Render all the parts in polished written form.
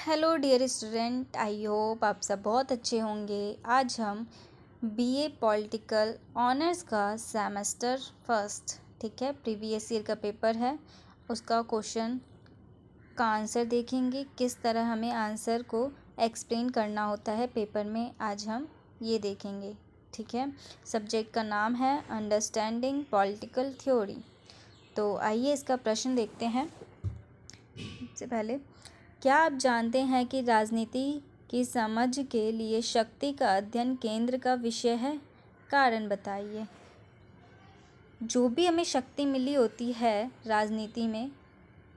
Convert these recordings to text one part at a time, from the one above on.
Hello dear student, I hope आप सब बहुत अच्छे होंगे। आज हम बीए पॉलिटिकल ऑनर्स का सेमेस्टर फर्स्ट, ठीक है, प्रीवियस ईयर का पेपर है, उसका क्वेश्चन का आंसर देखेंगे। किस तरह हमें आंसर को एक्सप्लेन करना होता है पेपर में, आज हम ये देखेंगे, ठीक है। सब्जेक्ट का नाम है अंडरस्टैंडिंग पॉलिटिकल थ्योरी। तो आइए इसका प्रश्न देखते हैं। सबसे पहले, क्या आप जानते हैं कि राजनीति की समझ के लिए शक्ति का अध्ययन केंद्र का विषय है? कारण बताइए। जो भी हमें शक्ति मिली होती है राजनीति में,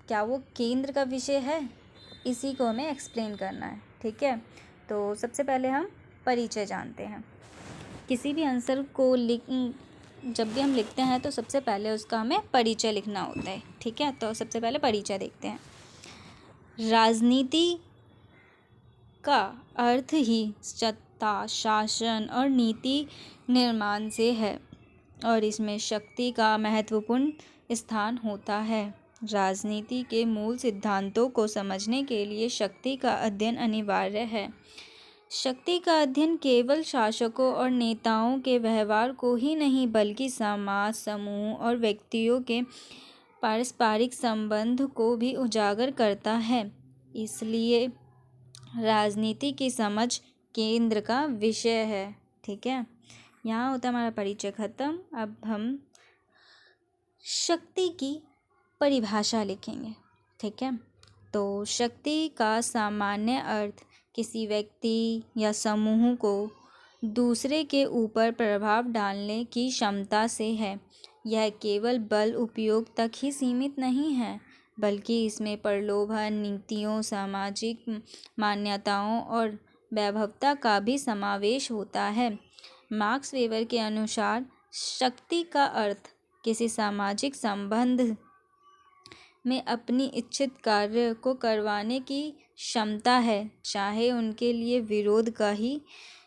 क्या वो केंद्र का विषय है? इसी को हमें एक्सप्लेन करना है, ठीक है। तो सबसे पहले हम परिचय जानते हैं। किसी भी आंसर को जब भी हम लिखते हैं तो सबसे पहले उसका हमें परिचय लिखना होता है, ठीक है। तो सबसे पहले परिचय देखते हैं। राजनीति का अर्थ ही सत्ता, शासन और नीति निर्माण से है और इसमें शक्ति का महत्वपूर्ण स्थान होता है। राजनीति के मूल सिद्धांतों को समझने के लिए शक्ति का अध्ययन अनिवार्य है। शक्ति का अध्ययन केवल शासकों और नेताओं के व्यवहार को ही नहीं बल्कि समाज, समूह और व्यक्तियों के पारस्परिक संबंध को भी उजागर करता है। इसलिए राजनीति की समझ केंद्र का विषय है, ठीक है। यहाँ होता है हमारा परिचय खत्म। अब हम शक्ति की परिभाषा लिखेंगे, ठीक है। तो शक्ति का सामान्य अर्थ किसी व्यक्ति या समूह को दूसरे के ऊपर प्रभाव डालने की क्षमता से है। यह केवल बल उपयोग तक ही सीमित नहीं है, बल्कि इसमें प्रलोभन नीतियों, सामाजिक मान्यताओं और वैभवता का भी समावेश होता है। मार्क्स वेबर के अनुसार शक्ति का अर्थ किसी सामाजिक संबंध में अपनी इच्छित कार्य को करवाने की क्षमता है, चाहे उनके लिए विरोध का ही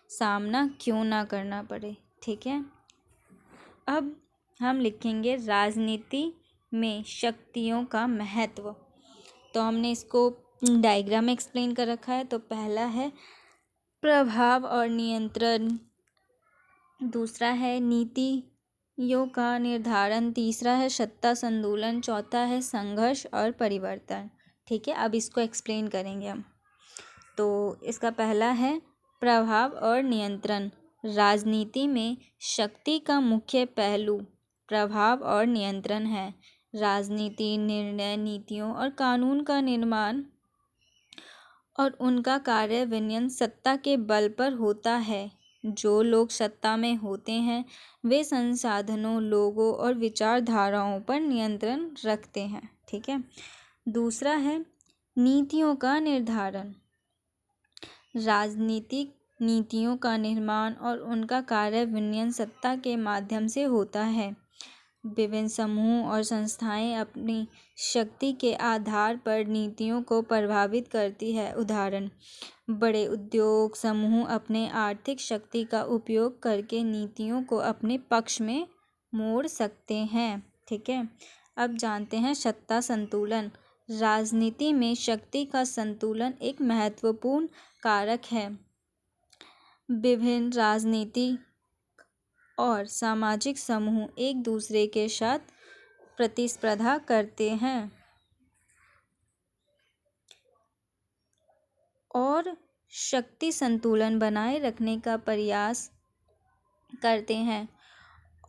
सामना क्यों ना करना पड़े, ठीक है। अब हम लिखेंगे राजनीति में शक्तियों का महत्व। तो हमने इसको डायग्राम में एक्सप्लेन कर रखा है। तो पहला है प्रभाव और नियंत्रण, दूसरा है नीतियों का निर्धारण, तीसरा है सत्ता संतुलन, चौथा है संघर्ष और परिवर्तन, ठीक है। अब इसको एक्सप्लेन करेंगे हम। तो इसका पहला है प्रभाव और नियंत्रण। राजनीति में शक्ति का मुख्य पहलू प्रभाव और नियंत्रण है। राजनीति निर्णय, नीतियों और कानून का निर्माण और उनका कार्यान्वयन सत्ता के बल पर होता है। जो लोग सत्ता में होते हैं वे संसाधनों, लोगों और विचारधाराओं पर नियंत्रण रखते हैं, ठीक है। दूसरा है नीतियों का निर्धारण। राजनीतिक नीतियों का निर्माण और उनका कार्यान्वयन सत्ता के माध्यम से होता है। विभिन्न समूह और संस्थाएं अपनी शक्ति के आधार पर नीतियों को प्रभावित करती है। उदाहरण, बड़े उद्योग समूह अपने आर्थिक शक्ति का उपयोग करके नीतियों को अपने पक्ष में मोड़ सकते हैं, ठीक है। अब जानते हैं सत्ता संतुलन। राजनीति में शक्ति का संतुलन एक महत्वपूर्ण कारक है। विभिन्न राजनीतिक और सामाजिक समूह एक दूसरे के साथ प्रतिस्पर्धा करते हैं और शक्ति संतुलन बनाए रखने का प्रयास करते हैं,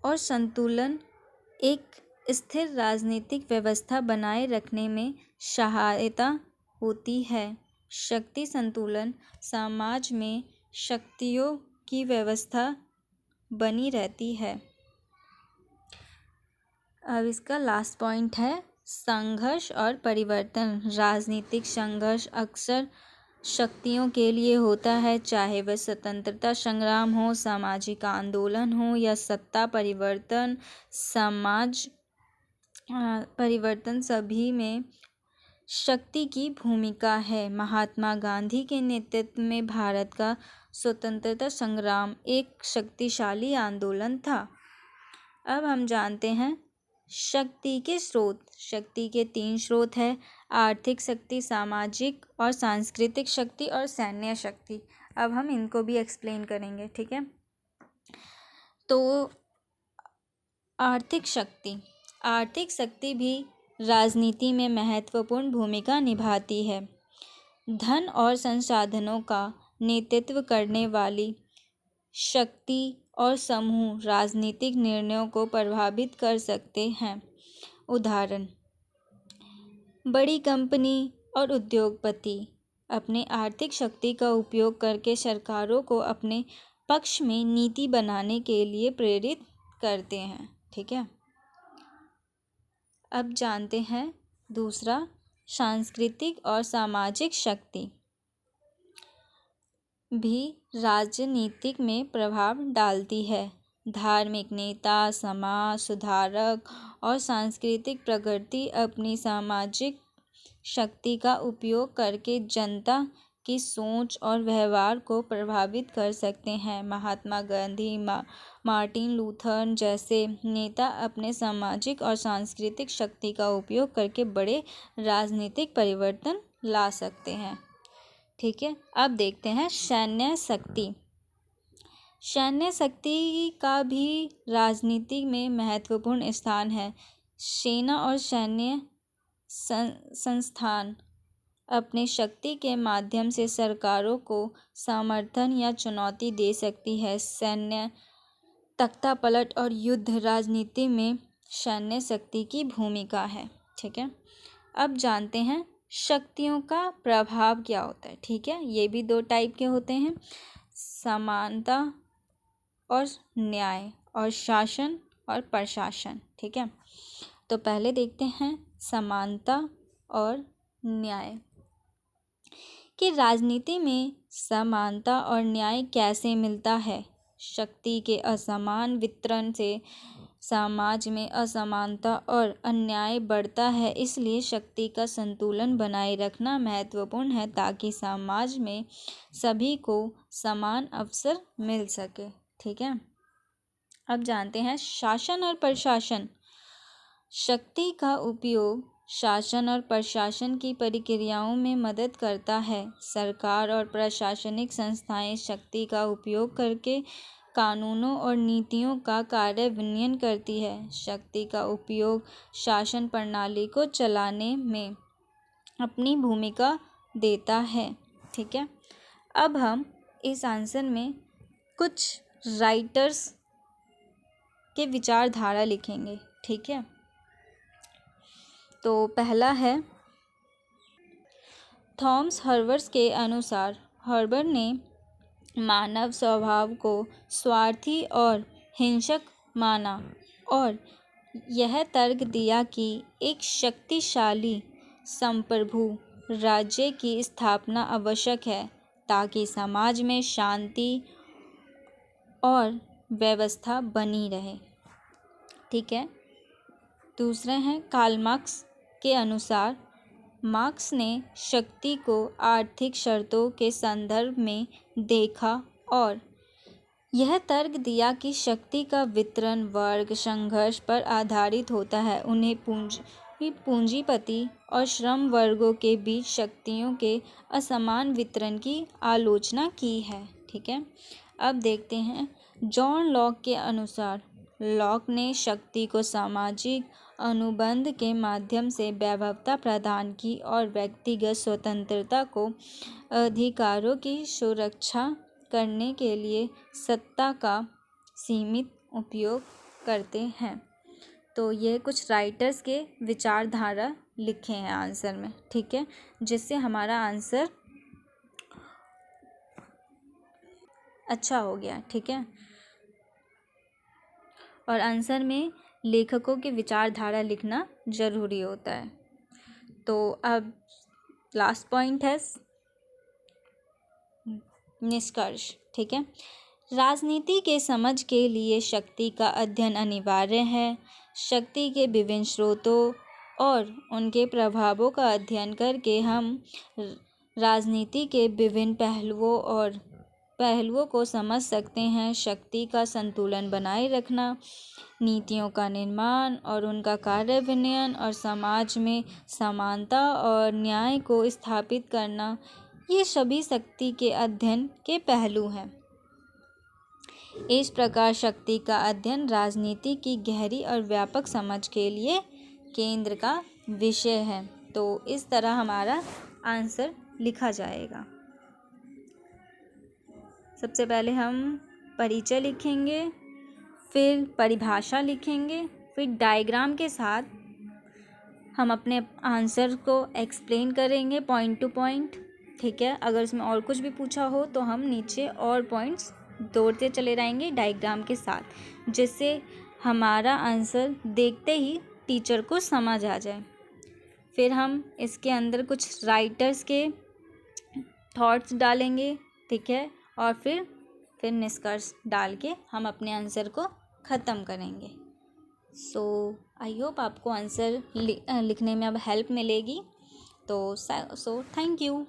और संतुलन एक स्थिर राजनीतिक व्यवस्था बनाए रखने में सहायता होती है। शक्ति संतुलन समाज में शक्तियों की व्यवस्था बनी रहती है। अब इसका लास्ट पॉइंट है संघर्ष और परिवर्तन। राजनीतिक संघर्ष अक्सर शक्तियों के लिए होता है, चाहे वह स्वतंत्रता संग्राम हो, सामाजिक आंदोलन हो या सत्ता परिवर्तन। समाज परिवर्तन सभी में शक्ति की भूमिका है। महात्मा गांधी के नेतृत्व में भारत का स्वतंत्रता संग्राम एक शक्तिशाली आंदोलन था। अब हम जानते हैं शक्ति के स्रोत, शक्ति के 3 स्रोत है, आर्थिक शक्ति, सामाजिक और सांस्कृतिक शक्ति और सैन्य शक्ति। अब हम इनको भी एक्सप्लेन करेंगे, ठीक है। तो आर्थिक शक्ति, आर्थिक शक्ति भी राजनीति में महत्वपूर्ण भूमिका निभाती है। धन और संसाधनों का नेतृत्व करने वाली शक्ति और समूह राजनीतिक निर्णयों को प्रभावित कर सकते हैं। उदाहरण, बड़ी कंपनी और उद्योगपति अपने आर्थिक शक्ति का उपयोग करके सरकारों को अपने पक्ष में नीति बनाने के लिए प्रेरित करते हैं, ठीक है। अब जानते हैं दूसरा, सांस्कृतिक और सामाजिक शक्ति भी राजनीतिक में प्रभाव डालती है। धार्मिक नेता, समाज सुधारक और सांस्कृतिक प्रगति अपनी सामाजिक शक्ति का उपयोग करके जनता की सोच और व्यवहार को प्रभावित कर सकते हैं। महात्मा गांधी, मार्टिन लूथर जैसे नेता अपने सामाजिक और सांस्कृतिक शक्ति का उपयोग करके बड़े राजनीतिक परिवर्तन ला सकते हैं, ठीक है। अब देखते हैं सैन्य शक्ति। सैन्य शक्ति का भी राजनीति में महत्वपूर्ण स्थान है। सेना और सैन्य संस्थान अपने शक्ति के माध्यम से सरकारों को समर्थन या चुनौती दे सकती है। सैन्य तख्तापलट और युद्ध राजनीति में सैन्य शक्ति की भूमिका है, ठीक है। अब जानते हैं शक्तियों का प्रभाव क्या होता है, ठीक है। ये भी 2 टाइप के होते हैं, समानता और न्याय, और शासन और प्रशासन, ठीक है। तो पहले देखते हैं समानता और न्याय कि राजनीति में समानता और न्याय कैसे मिलता है। शक्ति के असमान वितरण से समाज में असमानता और अन्याय बढ़ता है, इसलिए शक्ति का संतुलन बनाए रखना महत्वपूर्ण है ताकि समाज में सभी को समान अवसर मिल सके, ठीक है। अब जानते हैं शासन और प्रशासन। शक्ति का उपयोग शासन और प्रशासन की प्रक्रियाओं में मदद करता है। सरकार और प्रशासनिक संस्थाएं शक्ति का उपयोग करके कानूनों और नीतियों का कार्यान्वयन करती है। शक्ति का उपयोग शासन प्रणाली को चलाने में अपनी भूमिका देता है, ठीक है। अब हम इस आंसर में कुछ राइटर्स के विचारधारा लिखेंगे, ठीक है। तो पहला है थॉमस हर्बर्स के अनुसार, हर्बर ने मानव स्वभाव को स्वार्थी और हिंसक माना और यह तर्क दिया कि एक शक्तिशाली संप्रभु राज्य की स्थापना आवश्यक है ताकि समाज में शांति और व्यवस्था बनी रहे, ठीक है। दूसरे हैं कार्ल मार्क्स के अनुसार, मार्क्स ने शक्ति को आर्थिक शर्तों के संदर्भ में देखा और यह तर्क दिया कि शक्ति का वितरण वर्ग संघर्ष पर आधारित होता है। उन्हें पूंजीपति और श्रम वर्गों के बीच शक्तियों के असमान वितरण की आलोचना की है, ठीक है। अब देखते हैं जॉन लॉक के अनुसार, लॉक ने शक्ति को सामाजिक अनुबंध के माध्यम से वैभवता प्रदान की और व्यक्तिगत स्वतंत्रता को अधिकारों की सुरक्षा करने के लिए सत्ता का सीमित उपयोग करते हैं। तो ये कुछ राइटर्स के विचारधारा लिखे हैं आंसर में, ठीक है, जिससे हमारा आंसर अच्छा हो गया, ठीक है। और आंसर में लेखकों की विचारधारा लिखना जरूरी होता है। तो अब लास्ट पॉइंट है निष्कर्ष, ठीक है। राजनीति के समझ के लिए शक्ति का अध्ययन अनिवार्य है। शक्ति के विभिन्न स्रोतों और उनके प्रभावों का अध्ययन करके हम राजनीति के विभिन्न पहलुओं और पहलुओं को समझ सकते हैं। शक्ति का संतुलन बनाए रखना, नीतियों का निर्माण और उनका कार्यान्वयन और समाज में समानता और न्याय को स्थापित करना, ये सभी शक्ति के अध्ययन के पहलू हैं। इस प्रकार शक्ति का अध्ययन राजनीति की गहरी और व्यापक समझ के लिए केंद्र का विषय है। तो इस तरह हमारा आंसर लिखा जाएगा। सबसे पहले हम परिचय लिखेंगे, फिर परिभाषा लिखेंगे, फिर डायग्राम के साथ हम अपने आंसर को एक्सप्लेन करेंगे पॉइंट टू पॉइंट। ठीक है, अगर इसमें और कुछ भी पूछा हो तो हम नीचे और पॉइंट्स जोड़ते चले जाएंगे डायग्राम के साथ, जिससे हमारा आंसर देखते ही टीचर को समझ आ जाए। फिर हम इसके अंदर कुछ राइटर्स के थॉट्स डालेंगे। ठीक है, और फिर निष्कर्ष डाल के हम अपने आंसर को ख़त्म करेंगे। सो आई होप आपको आंसर लिखने में अब हेल्प मिलेगी। तो थैंक यू।